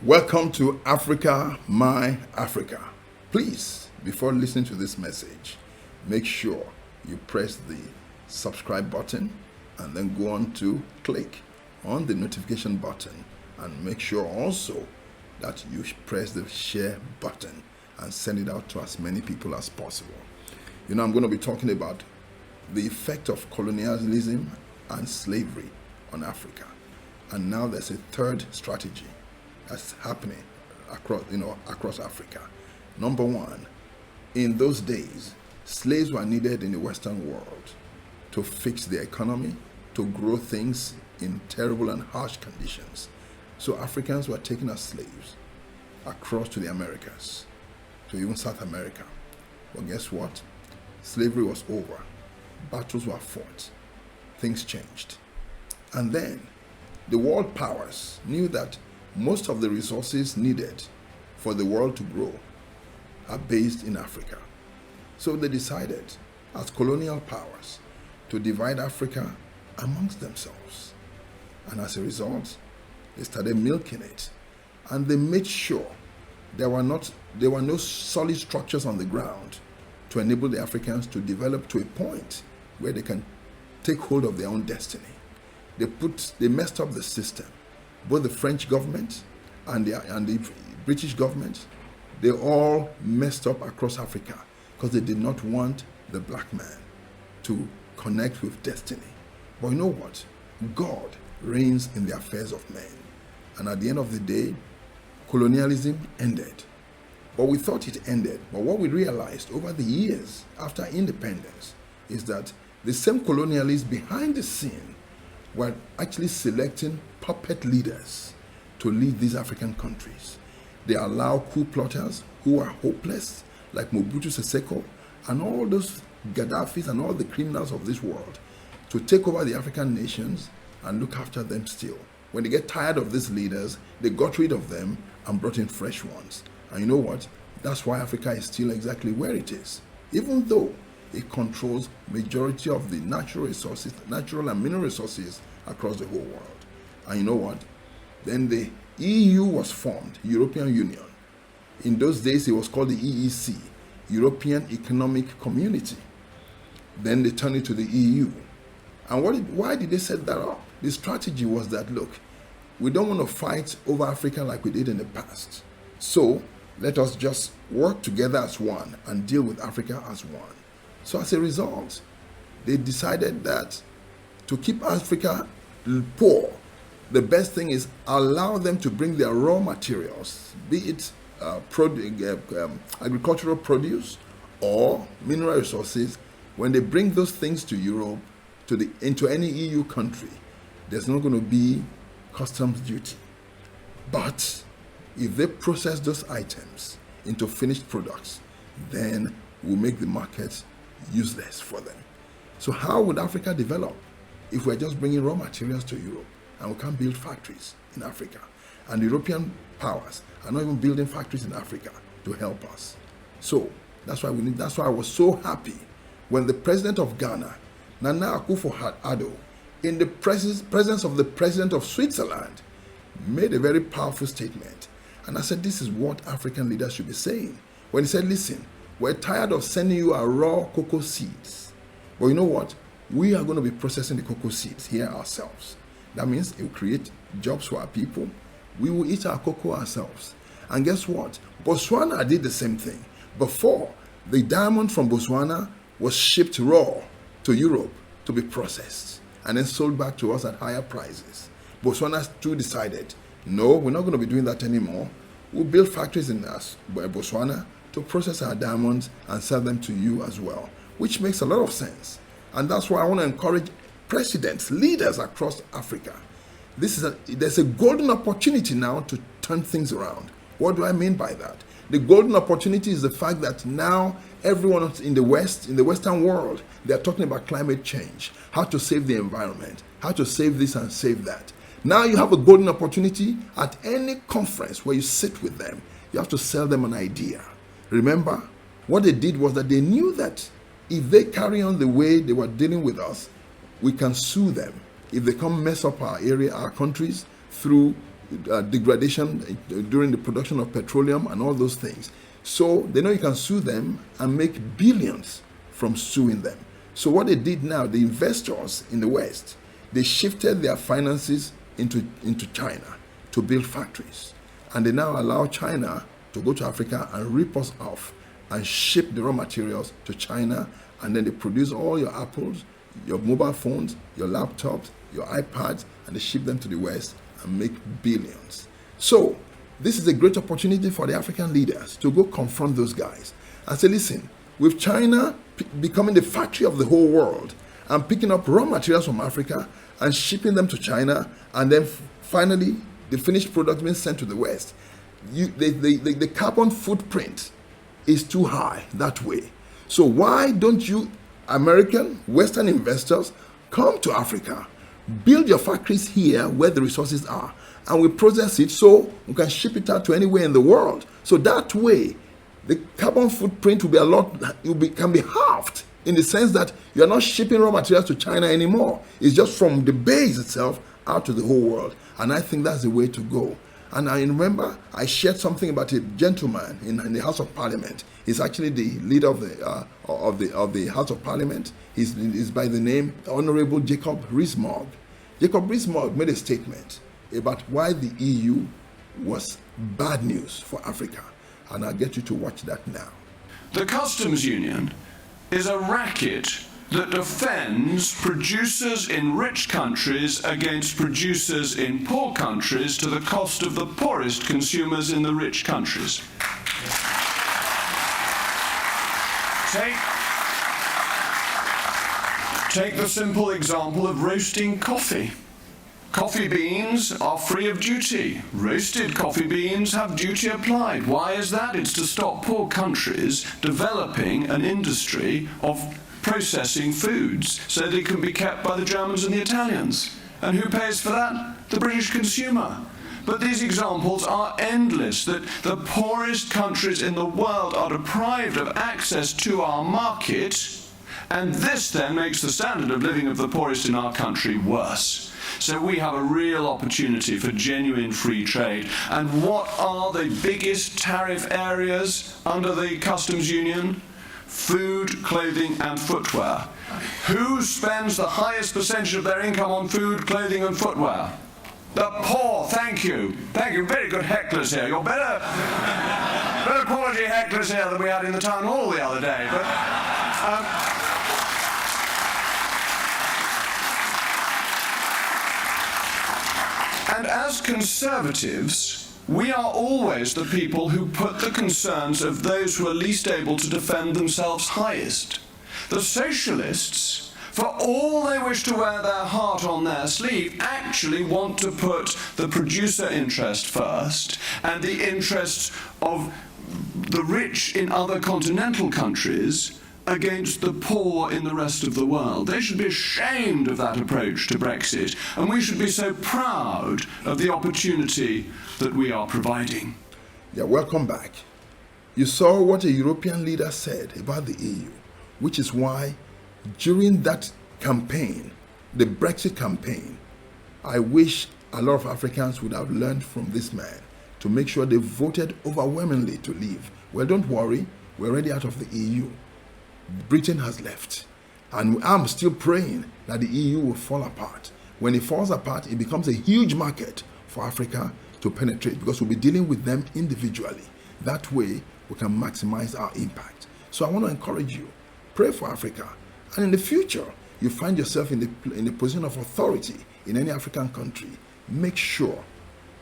Welcome to Africa, My Africa. Please, before listening to this message, make sure you press the subscribe button and then go on to click on the notification button, and make sure also that you press the share button and send it out to as many people as possible. You know, I'm going to be talking about the effect of colonialism and slavery on Africa. And now there's a third strategy that's happening across Africa. Number one, in those days, slaves were needed in the Western world to fix the economy, to grow things in terrible and harsh conditions. So Africans were taken as slaves across to the Americas, to even South America. But guess what? Slavery was over. Battles were fought. Things changed. And then the world powers knew that most of the resources needed for the world to grow are based in Africa. So they decided, as colonial powers, to divide Africa amongst themselves. And as a result, they started milking it. And they made sure there were no solid structures on the ground to enable the Africans to develop to a point where they can take hold of their own destiny. They messed up the system. Both the French government and the British government, they all messed up across Africa because they did not want the black man to connect with destiny. But you know what? God reigns in the affairs of men. And at the end of the day, colonialism ended. But we thought it ended. But what we realized over the years after independence is that the same colonialists behind the scene were actually selecting puppet leaders to lead these African countries. They allow coup plotters who are hopeless, like Mobutu Sese Seko, and all those Gaddafis and all the criminals of this world, to take over the African nations and look after them still. When they get tired of these leaders, they got rid of them and brought in fresh ones. And you know what? That's why Africa is still exactly where it is. Even though it controls majority of the natural and mineral resources across the whole world. And you know what? Then the EU was formed, European Union. In those days, it was called the EEC, European Economic Community. Then they turned it to the EU. And why did they set that up? The strategy was that, look, we don't want to fight over Africa like we did in the past. So let us just work together as one and deal with Africa as one. So as a result, they decided that to keep Africa poor, the best thing is allow them to bring their raw materials, be it agricultural produce or mineral resources. When they bring those things to Europe, into any EU country, there's not going to be customs duty. But if they process those items into finished products, then we'll make the market useless for them. So how would Africa develop if we're just bringing raw materials to Europe and we can't build factories in Africa? And European powers are not even building factories in Africa to help us. So that's why I was so happy when the president of Ghana, Nana Akufo-Addo, in the presence of the president of Switzerland, made a very powerful statement. And I said, this is what African leaders should be saying. When he said, listen, we're tired of sending you our raw cocoa seeds. But you know what? We are going to be processing the cocoa seeds here ourselves. That means it will create jobs for our people. We will eat our cocoa ourselves. And guess what? Botswana did the same thing. Before, the diamond from Botswana was shipped raw to Europe to be processed and then sold back to us at higher prices. Botswana too decided, no, we're not going to be doing that anymore. We'll build factories in Botswana to process our diamonds and sell them to you as well, which makes a lot of sense. And that's why I want to encourage presidents, leaders across Africa. There's a golden opportunity now to turn things around. What do I mean by that? The golden opportunity is the fact that now everyone in the West, in the Western world, they're talking about climate change, how to save the environment, how to save this and save that. Now you have a golden opportunity at any conference where you sit with them. You have to sell them an idea. Remember, what they did was that they knew that if they carry on the way they were dealing with us, we can sue them if they come mess up our area, our countries, through degradation during the production of petroleum and all those things. So they know you can sue them and make billions from suing them. So what they did now, the investors in the West, they shifted their finances into China to build factories. And they now allow China to go to Africa and rip us off and ship the raw materials to China. And then they produce all your Apples, your mobile phones, your laptops, your iPads, and they ship them to the West and make billions. So this is a great opportunity for the African leaders to go confront those guys and say, listen, with China becoming the factory of the whole world and picking up raw materials from Africa and shipping them to China, and then finally the finished product being sent to the West, the carbon footprint is too high that way. So why don't you American, Western investors come to Africa, build your factories here where the resources are, and we process it so we can ship it out to anywhere in the world. So that way, the carbon footprint will be can be halved, in the sense that you are not shipping raw materials to China anymore. It's just from the base itself out to the whole world. And I think that's the way to go. And I remember I shared something about a gentleman in the House of Parliament. He's actually the leader of the House of Parliament. He's by the name Honorable Jacob Rees-Mogg. Jacob Rees-Mogg made a statement about why the EU was bad news for Africa. And I'll get you to watch that now. The customs union is a racket that defends producers in rich countries against producers in poor countries to the cost of the poorest consumers in the rich countries. Take the simple example of roasting coffee. Coffee beans are free of duty. Roasted coffee beans have duty applied. Why is that? It's to stop poor countries developing an industry of processing foods so they can be kept by the Germans and the Italians. And who pays for that? The British consumer. But these examples are endless, that the poorest countries in the world are deprived of access to our market, and this then makes the standard of living of the poorest in our country worse. So we have a real opportunity for genuine free trade. And what are the biggest tariff areas under the customs union? Food, clothing, and footwear. Who spends the highest percentage of their income on food, clothing, and footwear? The poor. Thank you. Thank you. Very good hecklers here. You're better quality hecklers here than we had in the town hall the other day. But and as Conservatives, we are always the people who put the concerns of those who are least able to defend themselves highest. The Socialists, for all they wish to wear their heart on their sleeve, actually want to put the producer interest first and the interests of the rich in other continental countries against the poor in the rest of the world. They should be ashamed of that approach to Brexit, and we should be so proud of the opportunity that we are providing. Yeah, welcome back. You saw what a European leader said about the EU, which is why during that campaign, the Brexit campaign, I wish a lot of Africans would have learned from this man to make sure they voted overwhelmingly to leave. Well, don't worry, we're already out of the EU. Britain has left, and I'm still praying that the EU will fall apart. When it falls apart, it becomes a huge market for Africa to penetrate, because we'll be dealing with them individually. That way, we can maximize our impact. So I want to encourage you, pray for Africa, and in the future, you find yourself in the position of authority in any African country, make sure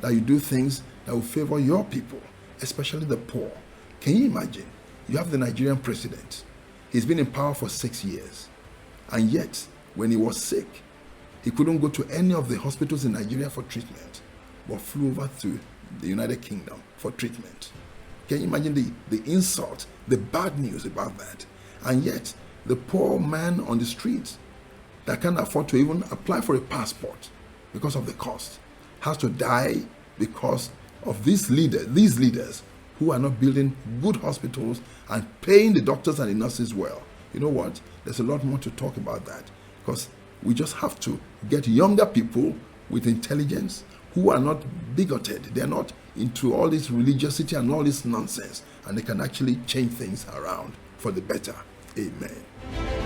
that you do things that will favor your people, especially the poor. Can you imagine? You have the Nigerian president. He's been in power for 6 years. And yet, when he was sick, he couldn't go to any of the hospitals in Nigeria for treatment, but flew over to the United Kingdom for treatment. Can you imagine the insult, the bad news about that? And yet, the poor man on the street that can't afford to even apply for a passport because of the cost has to die because of these leaders who are not building good hospitals and paying the doctors and the nurses well. You know what? There's a lot more to talk about that, because we just have to get younger people with intelligence who are not bigoted. They're not into all this religiosity and all this nonsense. And they can actually change things around for the better. Amen.